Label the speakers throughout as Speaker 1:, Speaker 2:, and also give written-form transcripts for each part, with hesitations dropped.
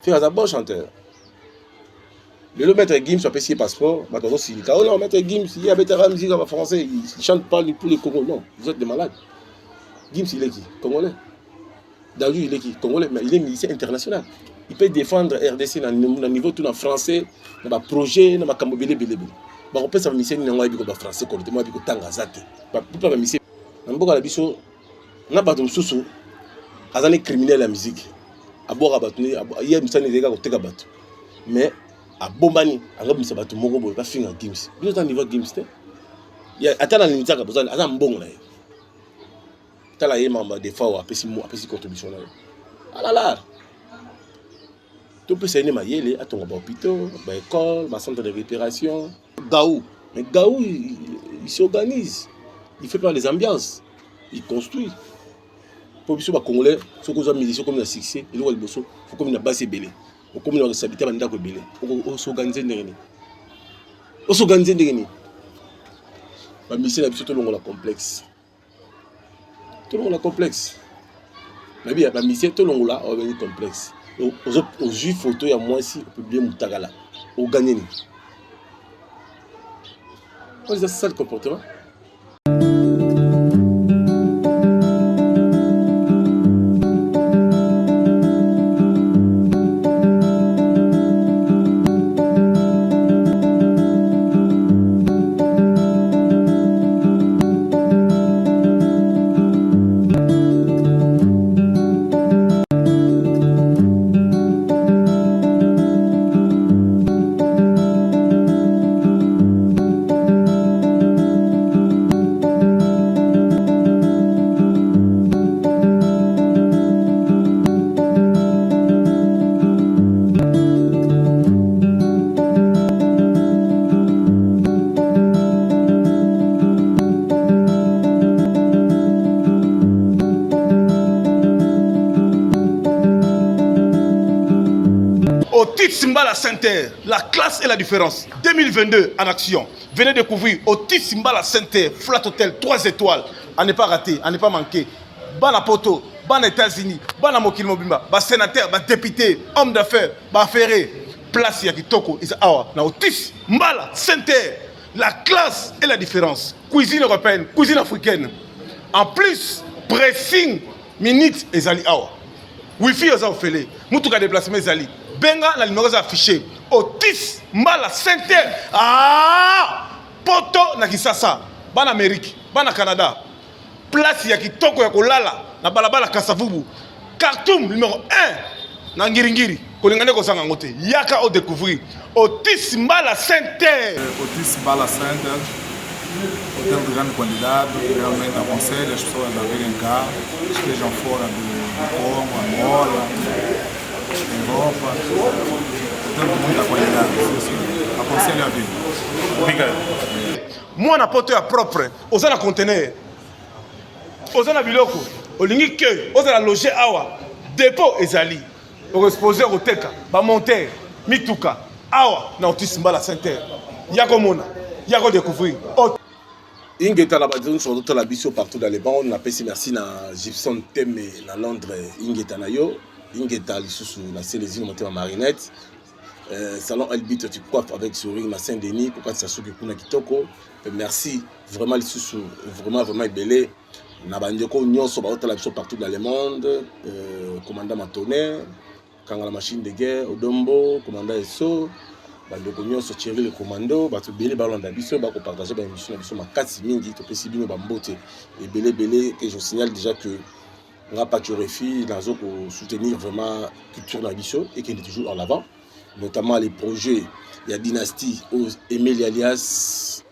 Speaker 1: Faire un bon chanteur. Le maître Gims a payé passeport, maintenant il dit oh non, maître Gims, il y a un musique en français, il ne chante pas pour les Congolais. Non, vous êtes des malades. Gims, il est qui? Congolais. Daoudi, il est qui? Congolais, mais il est musicien international. Il peut défendre RDC dans le niveau tout en français, dans le projet, dans le camobélé, belé. Bon, on peut savoir musicien dans le français, comme moi, il y a Tangazate. Pourquoi les musiciens? Dans le cas de on a battu Soussou, il y a des criminels la musique. Il y a des gens qui ont battu. Mais, à Bombani, il y a des gens qui ont battu Gims. Vous êtes à niveau Gims, il y a des gens qui ont battu Gims. Tala ye mamba des fois apesi contribution na. Ah là. Tout peut saigner ma yele à ton hôpital, ba école, ba centre de récupération. Gaou, mais Gaou il s'organise. Il fait pas les ambiances. Il construit. Pour biso ba congolais, ceux qui ont musicien comme na succès, il faut le bosso, faut comme na base belé. Faut comme na s'habiter ba ndako belé. On s'organiser ndenge. On s'organiser ndenge. Ba musicien na biso to longo la complexe. Tout le monde est complexe. Mais bien, la mission, tout le monde est complexe. Aux juifs, photo, il y a moins si on publie Moutagala. Au gagné. C'est ça le comportement.
Speaker 2: Otis Mbala Center, la classe et la différence. 2022 en action. Venez découvrir Otis Mbala Center, Flat Hotel, 3 étoiles. À ne pas rater, à ne pas manquer. Bana Poto, Bana États-Unis, Bana Mokil Mobimba, Bana sénateur, Bana député, homme d'affaires, Bana ferré. Place Yakitoko, na Otis Mbala Center, la classe et la différence. Cuisine européenne, cuisine africaine. En plus, pressing, minutes et zali awa. Wi-Fi aux offres. Moutuka déplacement zali. Benga la numéro affiché. Otis Mbala Center. Ah! Poto na Kisasa. Ban Amérique. Ban Canada. Place ya kitoko ya kolala. Na balabala Kasavubu. Khartoum numéro 1. Na Ngiringiri. Kolingane ko sanga ngote. Yaka au découvrir. Otis Mbala Center.
Speaker 3: Otis Mbala Center. Hôtel de grande qualidade. Realmente aconselho as pessoas a virem cá. Estejam fora do Congo, Angola. Europa, tanto muita qualidade, aconselho a vir.
Speaker 2: Obrigado. Moi, na poto ya propre, oza na conteneur, oza na biloko, olingi ke, oza na loger awa, dépôt ezali, o exposeur oteka, ba monter, mituka, awa na Otis Mbala Center. Yako mona, yako découvrir.
Speaker 1: Ingeta la base sur toute la biso partout dans les bancs, on appelle merci na Gibson Thème na Londres, Ingeta na yo. Ingeta lisusu na Célésine monté ma marinette. Salon Elbit tu coiffes avec sourire na Saint-Denis pourquoi ça souki kuna kitoko. Merci vraiment lisusu vraiment belé. Na bandeko nyonso ba otala biso partout dans le monde. Commandant Matonnerre, Kanga la machine de guerre, Odombo, commandant Esso, bandeko nyonso Thierry le commando, ba to belé balanda biso ba ko partager ba émission biso makasi mingi to pesi bino ba mbote et belé et je signale déjà que on n'a pas de refus, pour soutenir vraiment la culture de la mission et qui est toujours en avant. Notamment les projets, il y a Dynastie, Emile Alias,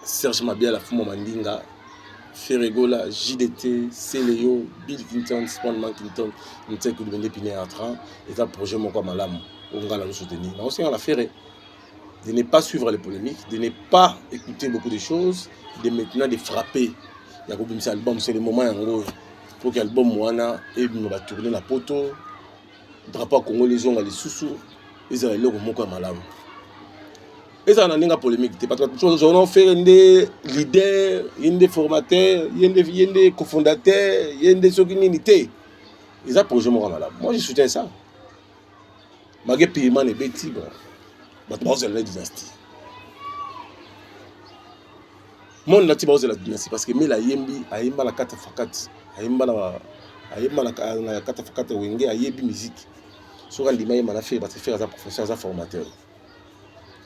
Speaker 1: Serge Mabia, la Fumo Mandinga, Ferregola, JDT, Célio, Bill Clinton, Spawn Clinton, nous sommes que nous sommes en train et un projet mon comme Malam, on va nous soutenir. Mais aussi on l'a fait de ne pas suivre les polémiques, de ne pas écouter beaucoup de choses, de maintenant de frapper. Il y a beaucoup d'albums, c'est le moment en gros. Pour que l'album Moana et nous va tourner la poto, drapeau congolais les les sous-sous, ils ont le moko malamu. Et ça n'a pas polémique, parce que nous avons fait des leaders, des formateurs, des cofondateurs, des unités. Ils ont projet malamu. Moi je soutiens ça. Malgré paiement et bêtis, bon, c'est la dynastie. Mon nati ba la dynastie parce que Mela Yembi a yemba la kata fakat, a yemba la kata fakat wenge a yebi musique. Sur un dimaï m'a fait parce que faire un professeur, un formateur.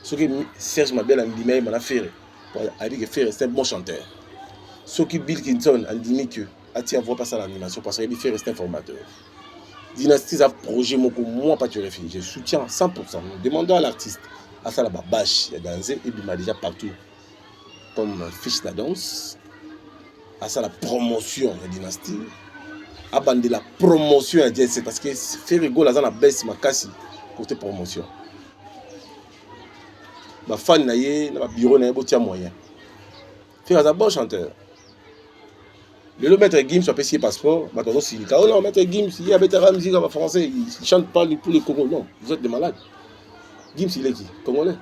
Speaker 1: Ce qui Serge Mabel a dimaï m'a fait, a dit que faire c'est un bon chanteur. Ce qui Bill Clinton a dit que a tiré voir passer à l'animation parce qu'il fait rester un formateur. Dynastie a projet moi pas tu réfléchis, je soutiens 100%. Nous demandons à l'artiste à ça la babache, il a dansé et il m'a déjà partout. Comme fiche la danse, à ça la promotion de la dynastie, à bander la promotion à Jesse parce que faire rigolo dans la baisse ma casse côté promotion. Ma fan naie, na bureau naie botia moyen. Faire un bon chanteur. Le maître Gims soit payé passeport, ma tonton Silika. Oh non, maître Gims, il y a Betara musique en français, il chante pas pour les Congolais. Non, vous êtes des malades. Gims il est qui? Congolais.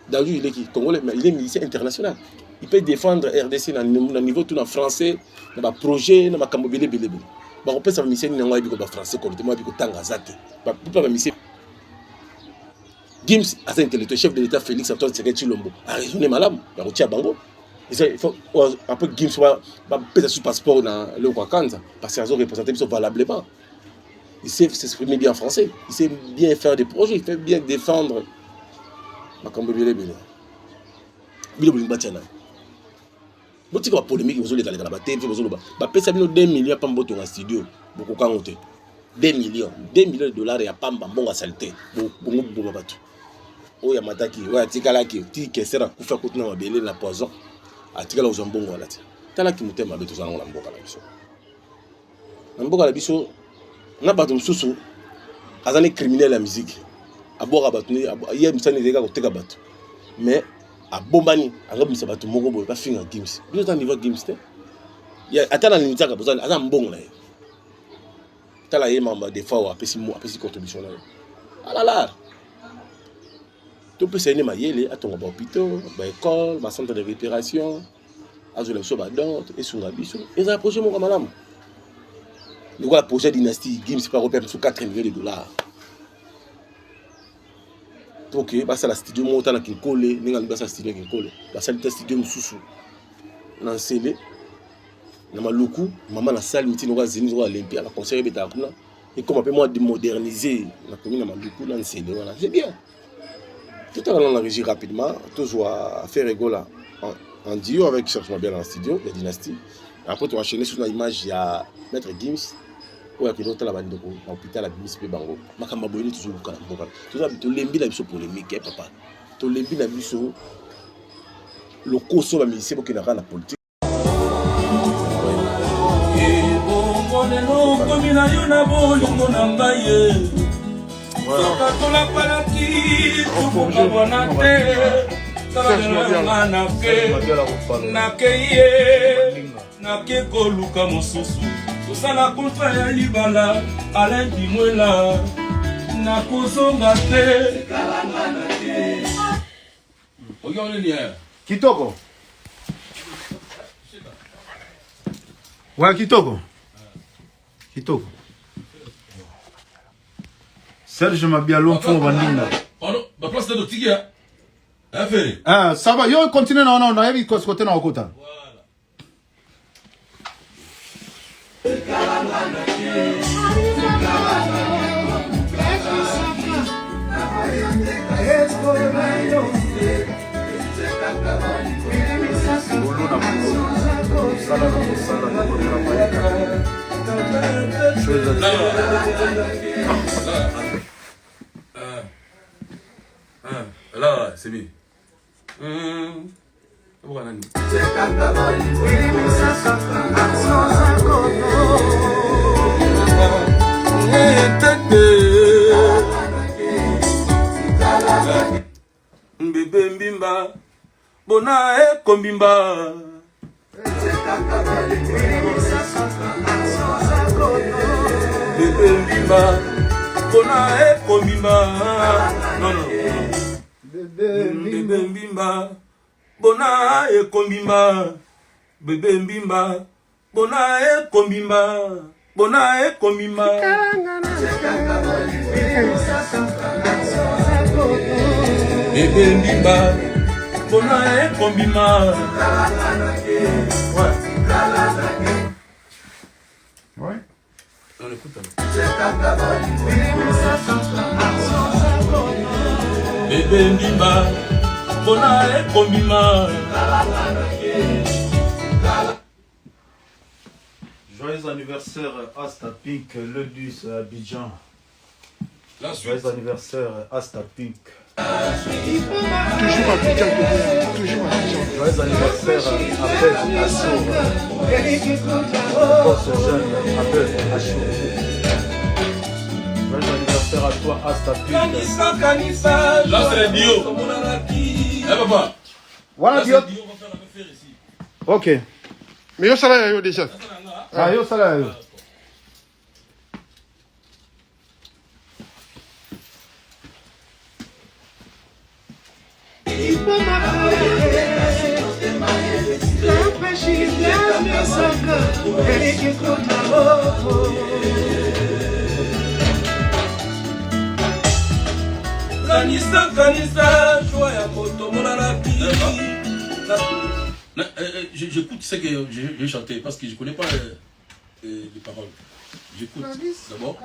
Speaker 1: Daoudou, il est qui? Congolais, mais il est musicien international. Il peut défendre RDC dans le niveau tout en français, dans le projet, dans le camobélé, belé. On peut savoir musicien dans le français, comme moi, avec Tanga Zate. Pas musicien. Gims, à intellectuel, chef de l'État Félix Antoine Tshisekedi Tshilombo, a raisonné malade, il a retiré Bango. Il faut un peu Gims va payer son passeport dans le Wakanda, parce qu'ils ont représenté valablement. Il sait s'exprimer bien en français, il sait bien faire des projets, il fait bien défendre. Makambobele bele. Bilo bulimbatiana. Boti ko polémique vous allez dans la bataille, vous allez ba pesa bino 2 millions pa mboto en studio, boko kangote. 2 millions de dollars ya pamba mbonga saleté. Bongo bongo batu. Oya mataki, oya tikalaki, ti kesera kufa kutuna mabele na poison. Atikala uzambongo wala ti. Tala ki mutema beto zango na mboka la biso. Na mboka la biso na bato msusu azane criminel la musique. Abora bato ni ya misani zeka ko teka bato. Mais abombani angabisa bato moko boye ba finga Gims. Biso ta niveau Gims te. Ya atana ni nzaka bozana aza mbongo na ye. Tala ye mamba des fois apesi contribution na ye. Alala. Tout peut s'aimer mayele atonga ba hôpital, ba école, ba centre de réparation, azola so ba dante et sunga biso. Et ça projet mon malamu. Le quoi projet dynastie Gims pas repère sur 4 millions de dollars. Ok, bah ça la studio monta na kinkole, ninga liba sa studio kinkole. Bah ça le studio mususu. Na sele. Na maluku, maman na salle miti no zini zo Olympia, la conseiller beta kuna. Et comme appelle moi de moderniser la commune na maluku na sele voilà. C'est bien. Tout à l'heure on a régi rapidement, toujours à faire rigolo en duo avec Serge Mabel dans le studio, la dynastie. Après tu vas enchaîner sur une image il y a maître Gims. Oya kilota la bandoko na hôpital la bimis pe bango makamba boyini toujours kala mboka toza to lembi na biso polémique papa to lembi na biso le koso ba ministère boke na kana politique
Speaker 4: bongo lelo komi na yo na bolingo na ngai soka tola palaki tukuka bona te tala na ke na ke ye na ke koluka mosusu Sala kontra ya libala Alain Dimwela na kozonga te kalangana te Oyo ni ya
Speaker 2: Kitoko Wa Kitoko Kitoko Serge Mabialo pour bandinga
Speaker 4: ba place de tigia affaire
Speaker 2: ça va yo continue non yebi côté na okota
Speaker 4: Là, c'est bien. Bébé mbimba bona eko mbimba Bébé mbimba bona eko mbimba non Bébé mbimba bona eko mbimba Bébé mbimba bona eko mbimba bona eko mbimba Bébé Ndimba, Bona Ekombima.
Speaker 3: Ouais.
Speaker 4: On écoute. Bébé Ndimba, Bona Ekombima.
Speaker 5: Joyeux anniversaire Asta Pink, le Dus à Abidjan.
Speaker 4: La suite.
Speaker 5: Joyeux anniversaire Asta Pink.
Speaker 6: Toujours Abidjan, toujours Abidjan.
Speaker 5: Joyeux anniversaire Abed Assour. Boss jeune Abed Assour. Joyeux anniversaire à toi Asta Pink.
Speaker 4: Kanisa. Là c'est le Dio. Eh papa.
Speaker 5: Voilà
Speaker 4: Dio.
Speaker 5: Dio.
Speaker 4: On va faire la même faire ici.
Speaker 5: Ok.
Speaker 6: Mais yo, ça là, yo, déjà.
Speaker 5: Ah yo ça là yo.
Speaker 4: Kanisa, joie à moto, mon alaki. J'écoute ce que j'ai chanté parce que je ne connais pas les paroles. J'écoute d'abord.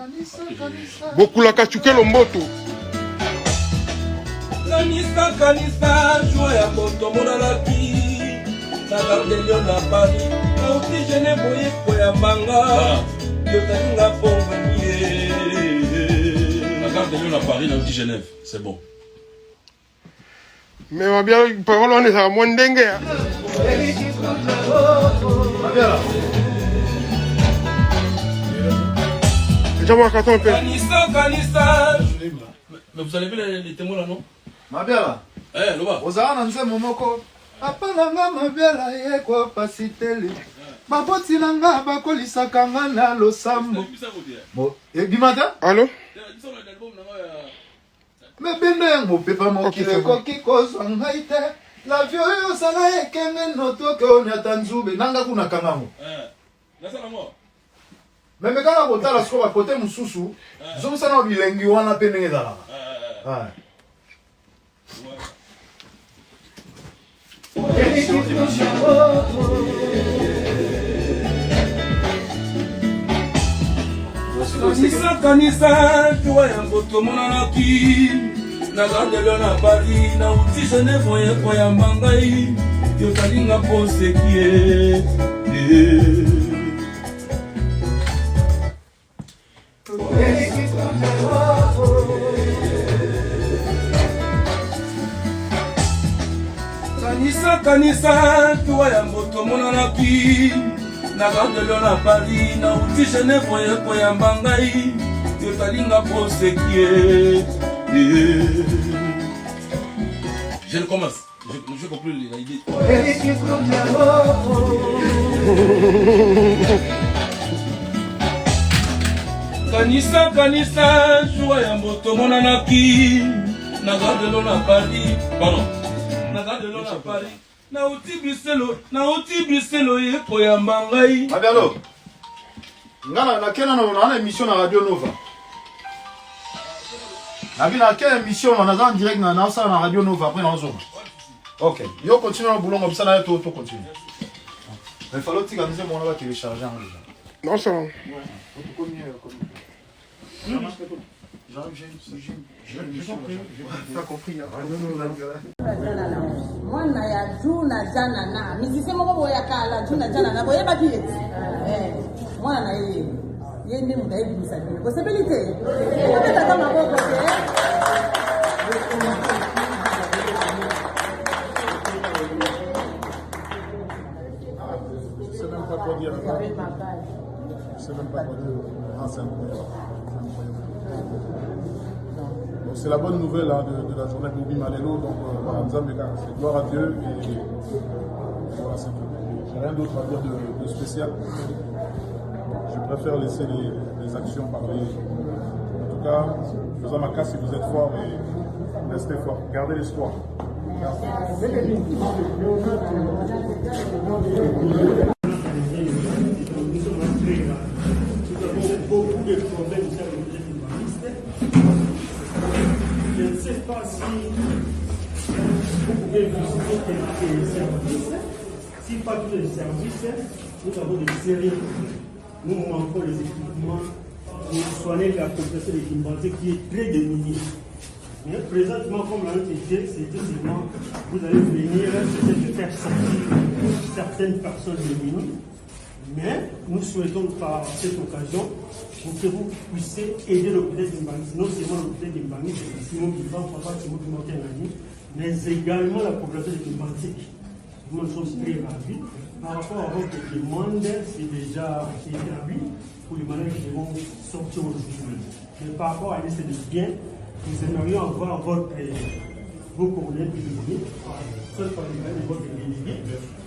Speaker 6: Beaucoup la kachuke lomboto.
Speaker 4: Kanisa, joie à moto, mon alaki. La garde de Lyon à Paris. Quand je n'ai pas pour ya manga. Je t'ai la pauvre. La garde de Lyon à Paris, dans Genève, c'est bon.
Speaker 6: Mais ma bien, parole on est à moins dengue. Déjà-moi carton un peu.
Speaker 4: Kanisa. Mais vous avez vu les témoins là, non?
Speaker 5: Mabiala.
Speaker 4: Eh, Loba.
Speaker 5: Ozala na nzembo moko. Papa nanga Mabiala ye kwa pasitele. Maboti nanga bakolisaka nga na losambo. Bo, ebimata?
Speaker 6: Allô?
Speaker 5: Me bende yango pepa mokile koki kozwa ngai te. La vio yo sala ekenge notoke onyata nzube nanga kuna kangango. Meme kaka kotala siko bakote mosusu zomisana bilengi wana mpe ndenge ezalaka.
Speaker 4: Kanisa, tu vois un beau monarchie. Na garde le na Paris, na uti Genève voye kwa ya mangai. Yo kalinga pose kie. Kanisa, tu vois un beau monarchie. Na garde le na Paris, na uti Genève voye kwa ya mangai. Yo kalinga pose kie. Je ne commence. Je conclue l'idée. Kanisa, joie ya moto monanaki. Na garde l'on à Paris. Pardon. Na garde l'on à Paris. Na uti biselo ye koya mangai.
Speaker 5: Mabialo. Ngana na kena na émission na Radio Nova. Na quelle émission on a en direct na Radio Nova après dans zone. OK. Yo continue le boulot comme ça là tout continue. Mais il faut que tu organises mon va télécharger en déjà.
Speaker 6: Non, ça va.
Speaker 5: J'ai compris.
Speaker 7: Mwana ya juna jana na misisemo kwa boya kala juna jana na boya baki mwana yeye yende mudaibu msabili possibilité peut-être kama boko
Speaker 3: C'est même pas quoi dire. C'est même pas quoi dire. C'est la bonne nouvelle hein, de la journée Bobby Malelo. Donc, c'est gloire à Dieu. Et voilà, c'est tout. J'ai rien d'autre à dire de spécial. Je préfère laisser les actions parler. En tout cas, faisons ma casse si vous êtes forts et restez forts. Gardez l'espoir.
Speaker 8: Beaucoup de problèmes avec les journalistes. Je ne sais pas si pouvez visiter quelques services. Si pas tous les services, nous avons des séries. Nous manquons les équipements pour soigner la population de Kimbanté qui est très démunie. Mais présentement, comme l'a dit, c'était seulement vous allez venir peut-être faire sortir certaines personnes démunies. Mais nous souhaitons par cette occasion pour que vous puissiez aider l'hôpital d'Imbangui, non seulement l'hôpital d'Imbangui, c'est Simon Vivant, Papa Simon Vivant, mais également la population de Kimbanté. Nous sommes très ravis. Par rapport à votre demande, c'est déjà établi pour les malades qui vont sortir aujourd'hui. Mais par rapport à la liste de biens, nous aimerions avoir vos coordonnées privilégiées, soit par les malades de votre délégué.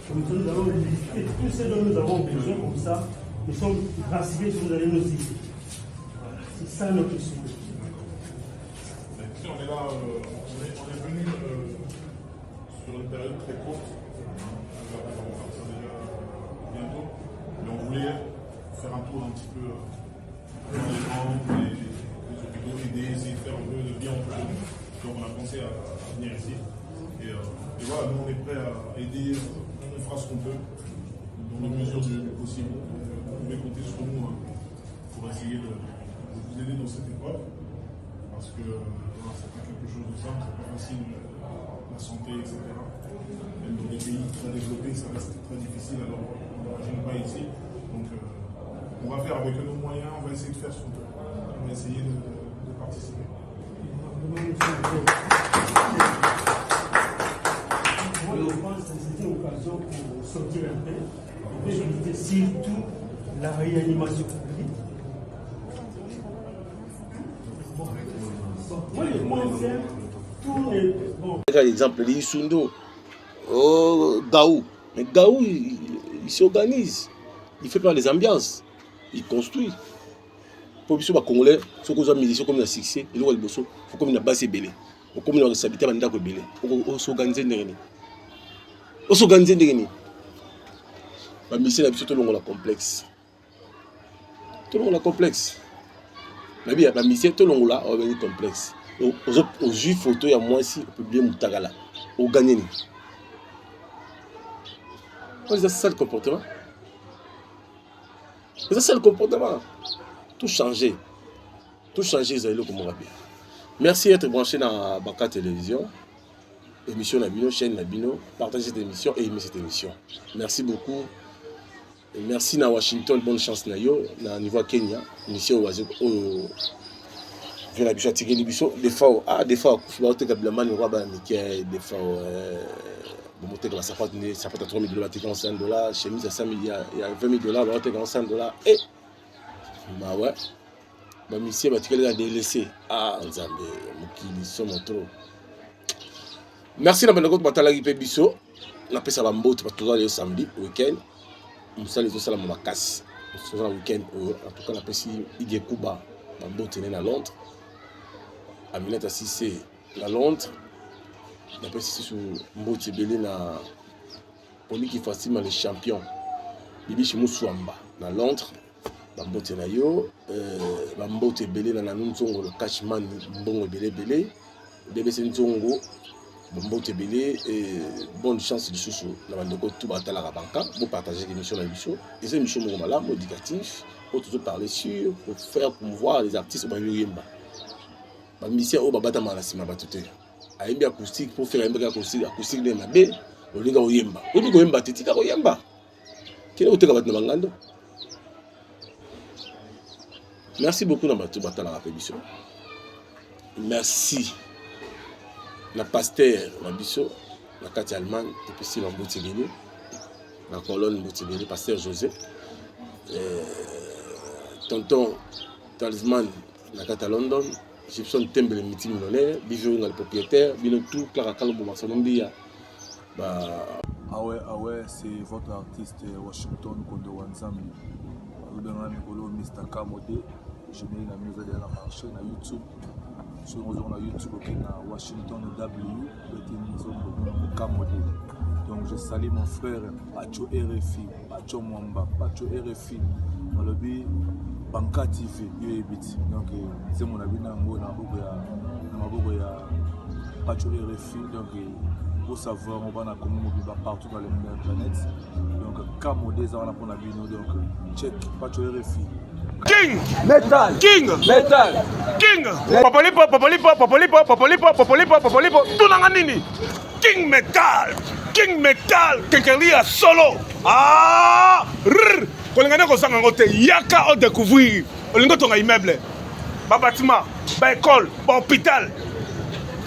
Speaker 8: Comme ça, nous allons lister tout ce dont nous avons besoin, comme ça, nous sommes rassurés si vous allez nous aider. C'est ça notre souhait.
Speaker 3: Si on est là, on est venu sur une période très courte. Bientôt, mais on voulait faire un tour un petit peu dans les membres, les hôpitaux, aider, essayer de faire un peu de bien entre nous. Donc on a pensé à venir ici. Et voilà, nous on est prêts à aider, on fera ce qu'on peut, dans les mesures du possible. Vous pouvez compter sur nous pour essayer de vous aider dans cette épreuve. Parce que c'est pas quelque chose de simple, c'est pas facile, la santé, etc. Même dans des pays très développés, ça reste très difficile, alors on n'imagine pas ici. Donc on va faire avec nos moyens, on va essayer de faire ce qu'on peut. On va essayer de participer.
Speaker 8: Moi, je pense que c'était une occasion pour sortir un peu, et éviter surtout la réanimation publique. Moi, je pense que tout est bon.
Speaker 1: L'exemple de Isundo, Gaou. Mais Gaou, il s'organise. Il fait pas les ambiances. Il construit. Pour les Congolais, ceux qui ont mis comme un succès, il faut comme une base belé. Comme une responsabilité, il faut s'organiser. On s'organise. La mission est tout le monde complexe. Tout le monde complexe. La mission tout le monde est complexe. Aux juifs photo, il y a moins si on peut bien moutagala. Au gagner. C'est ça le comportement. C'est ça le comportement. Tout changer. Tout changer, vous allez le comme on va bien. Merci d'être branché dans Baka Télévision. Émission Nabino, chaîne Nabino. Partagez cette émission et aimez cette émission. Merci beaucoup. Et merci à Washington, bonne chance na yo. Na niveau Kenya, émission au des fois, des fois, il y a des fois, ça peut être 3 000 $, 5 $, chemise à 5 000, il y a 20 000 $, 5 $. Et, bah ouais, ma mission, tu vas délaisser. Ah, Nzambe, ils sont trop. Merci, Nabanako, Batalagi Pebiso. On appelle ça la mbote, parce que le samedi, week-end, on s'est dit ça la Mamakasi. On le week-end, en tout cas, on appelle ça Igekuba, la mbote à Londres. Aminata Sissé à Londres, d'après Sissé sur Mboti Belé na Poli qui fascine les champions. Bibi Chimuswamba à Londres, Mboti na yo, Mboti Belé na Nzongo le Cashman Mbongo Belé, Bébé Nzongo, Mboti Belé et bonne chance de sous la bande de tout batala la banca pour partager l'émission la mission. Et c'est une émission malade, éducatif, pour toujours parler sur, pour faire promouvoir les artistes au Yemba. La mission au Babata Malasima Batute. A une acoustique pour faire un acoustique de Mabé, au Liga Oyemba. Au Liga Oyemba, Titika Oyemba. Quel est le Tekabat Namangando? Merci beaucoup, Namatou Batala Rapébiso. Merci. La pasteur, la biso, la Katia Allemagne, et puis si l'Amboutigini, la colonne Mboutigini, pasteur José, tonton Talisman, la Katia London. Gibson Tembe, le multimillionnaire, Bijou, le propriétaire, tout, Clara Kalombo, Marcelombia.
Speaker 9: Ah ouais, c'est votre artiste Washington Kondo Wanzambi. Vous avez un Mr. Kamode. Je mets la musique de la marche sur YouTube. Sur YouTube, Washington W, Kamode. Donc je salue mon frère Pacho RFI, Pacho Mwamba, Pacho RFI. Dans le but, Banka TV, donc c'est mon avis dans ma Pacho RFI. Donc Pour savoir, on va comment mobile partout dans les planètes. Donc, Kamodé, ça va pour la bino. Donc, check, pas de refus.
Speaker 2: King
Speaker 10: Metal
Speaker 2: King
Speaker 10: Metal
Speaker 2: King Popolipo tout nanga nini King Metal Kenkelia solo kolingane kozanga ngo te yaka o découvrir olingo tonga immeuble ba bâtiment ba école ba hôpital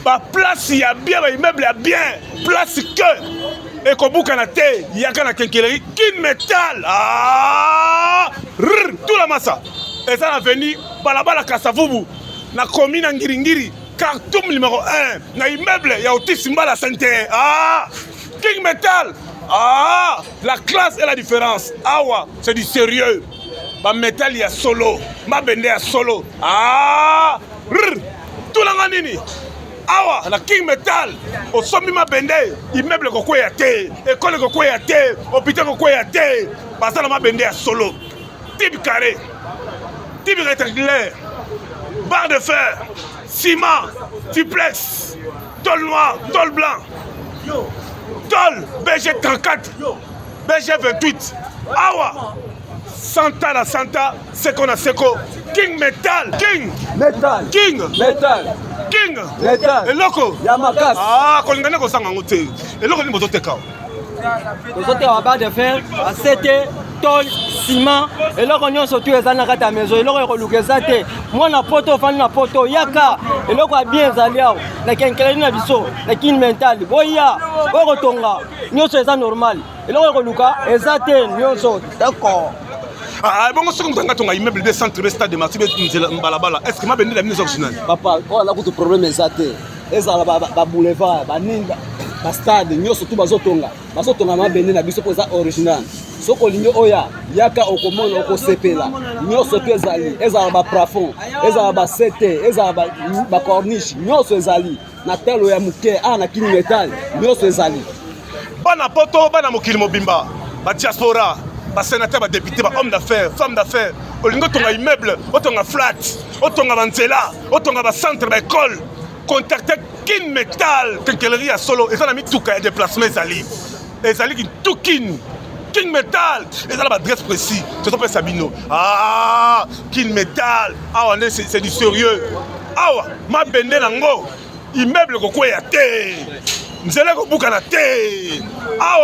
Speaker 2: ba place ya bien ba immeuble ya bien place que et kobuka na te yaka na Kenkeleri King Metal tout la massa et ça a venu balabala Kasavubu na commune Ngiringiri Khartoum numéro 1 na immeuble ya Otis Mbala Santé King Metal la classe et la différence awa c'est du sérieux ba metal ya solo ma bende ya solo tout la nini awa la King Metal osomi ma bende immeuble ko ya te école ko ya te hôpital ko ya te basala ma bende ya solo type carré type rectangulaire barre de fer ciment duplex tôle noire tôle blanc tôle BG34 BG28 awa Santa la Santa Seko na Seko King Metal King
Speaker 10: Metal
Speaker 2: King
Speaker 10: Metal
Speaker 2: King
Speaker 10: Metal
Speaker 2: eloko
Speaker 10: Yamakas
Speaker 2: kolingane kosanga ngo te eloko ni bozoteka
Speaker 10: tozoteka barre de fer asete tôle ciment eloko nyonso tu eza na kati ya maison eloko ekoluka eza te mwana poto ofandi na poto yaka eloko ya bien ezali awa na kenkeleli na biso na King Metal boya oyo kotonga nyonso eza normal eloko ekoluka eza te nyonso d'accord
Speaker 2: bongo soki moto anga tonga immeuble de centre stade de Marseille mbalabala est ce que mabende la mine original
Speaker 10: papa oyo kutu problème eza te ezala ba boulevard baninga ba stade nyonso tu bazotonga mabende na biso po eza original soko olingi oya yaka okomona okosepela nyonso tu ezala ba plafond ezala ba sete ezala ba corniche nyonso ezali na telo ya muke na King Metal nyonso ezali
Speaker 2: bana poto bana mokili mobimba ba diaspora ba sénateur ba député ba homme d'affaires femme d'affaires olingo tonga immeuble otonga flat otonga banzela otonga ba centre ba école contacter King Metal Kenkeleri ya solo ezala mituka ya déplacement ezali ki tout King Metal ezala ba adresse précis c'est pas Sabino King Metal c'est du sérieux ma bende nango immeuble kokwea te nzela kobuka na te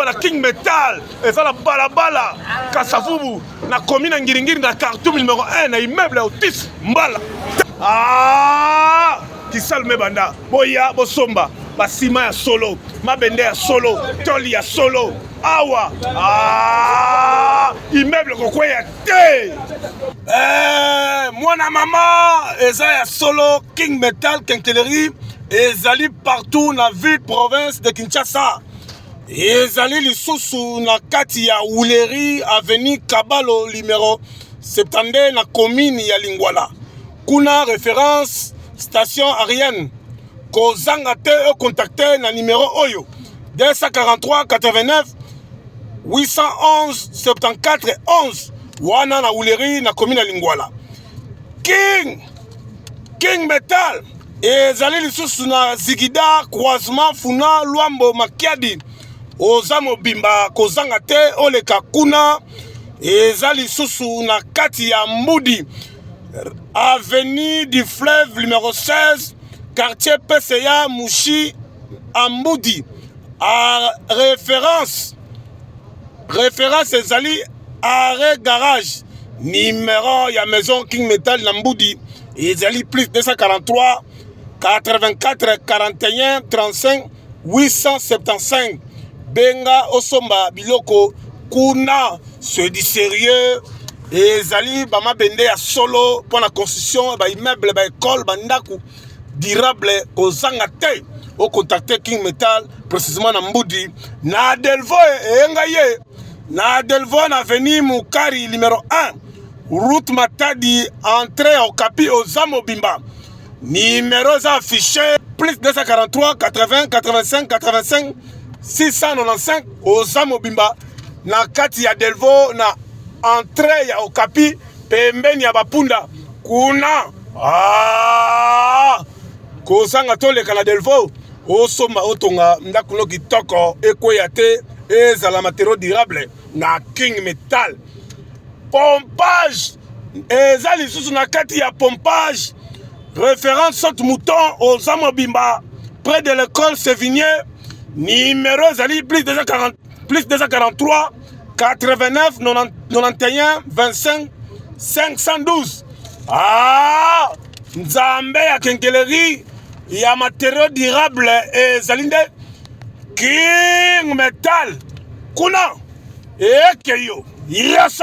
Speaker 2: na King Metal ezala balabala Kasavubu na commune Ngiringiri na Khartoum numéro 1 na immeuble ya Otis Mbala kisalme banda boya bosomba basima ya solo mabende ya solo toli ya solo immeuble kokwea te mwana mama eza ya solo King Metal Kenkeleri ezali partout na ville province de Kinshasa ezali lisusu na kati ya Wuleri avenue Kabalo numéro 72 na commune ya Lingwala kuna référence station Ariane kozanga te contacter na numéro oyo 243 89 811 74 11 wana na Wuleri na commune ya Lingwala King Metal ezali lisusu na Zigida croisement Funa Luambo Makiadi oza mobimba kozanga te oleka kuna ezali lisusu na kati ya Mbudi avenue du fleuve numéro 16 quartier PCA Mouchi à Mbudi référence ezali arrêt garage numéro ya maison King Metal na Mbudi ezali plus 243 84 41 35 875 benga osomba biloko kuna c'est du sérieux ezali bama bende ya solo pour la construction ba immeuble ba école ba ndaku durable kozanga te au contacter King Metal précisément na Mbudi na Delvo engaye na Delvo na avenue Mukari numéro 1 route Matadi entrée au Capi aux Zamobimba numéro affiché plus 243 80 85 85 695 aux Zamobimba na kati ya Delvo na entrée ya Okapi pembeni ya Bapunda kuna kozanga toleka na Delvo
Speaker 1: osomba otonga ndakulo kitoko ekweya te ezala matériau durable na King Metal. Pompage eza lisusu na kati ya pompage référence saute mouton aux Amobimba près de l'école Sévigné. Numéro ezali plus 243 89 91 25 512. Ah, Nzambe ya kenkeleri ya matériau durable ezali nde King Metal kuna ekeyo yasa